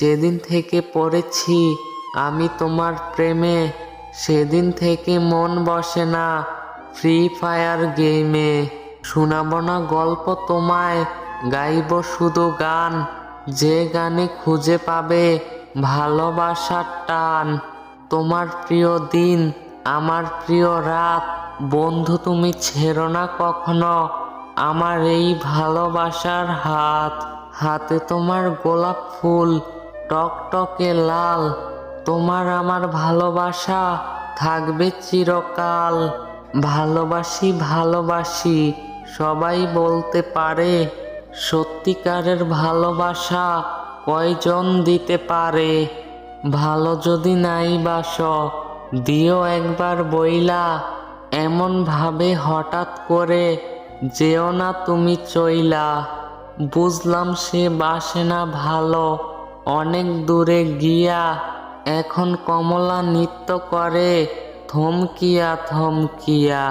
যেদিন থেকে পড়েছি আমি তোমার প্রেমে, সেদিন থেকে মন বসে না ফ্রি ফায়ার গেমে। শোনাবো না গল্প তোমায়, গাইব শুধু গান, যে গানে খুঁজে পাবে ভালোবাসার টান। তোমার প্রিয় দিন, আমার প্রিয় রাত, বন্ধু তুমি ছেড়ো না কখনো আমার এই ভালোবাসার হাত। হাতে তোমার গোলাপ ফুল টকটকে লাল, তোমার আমার ভালোবাসা থাকবে চিরকাল। ভালোবাসি ভালোবাসি সবাই বলতে পারে, সত্যিকারের ভালোবাসা কয়জন দিতে পারে। ভালো যদি নাই বাসো দিও একবার বইলা, এমন ভাবে হঠাৎ করে যেও না তুমি চইলা। বুঝলাম সে বাসে না ভালো, অনেক দূরে গিয়া এখন কমলা নৃত্য করে থমকিয়া থমকিয়া।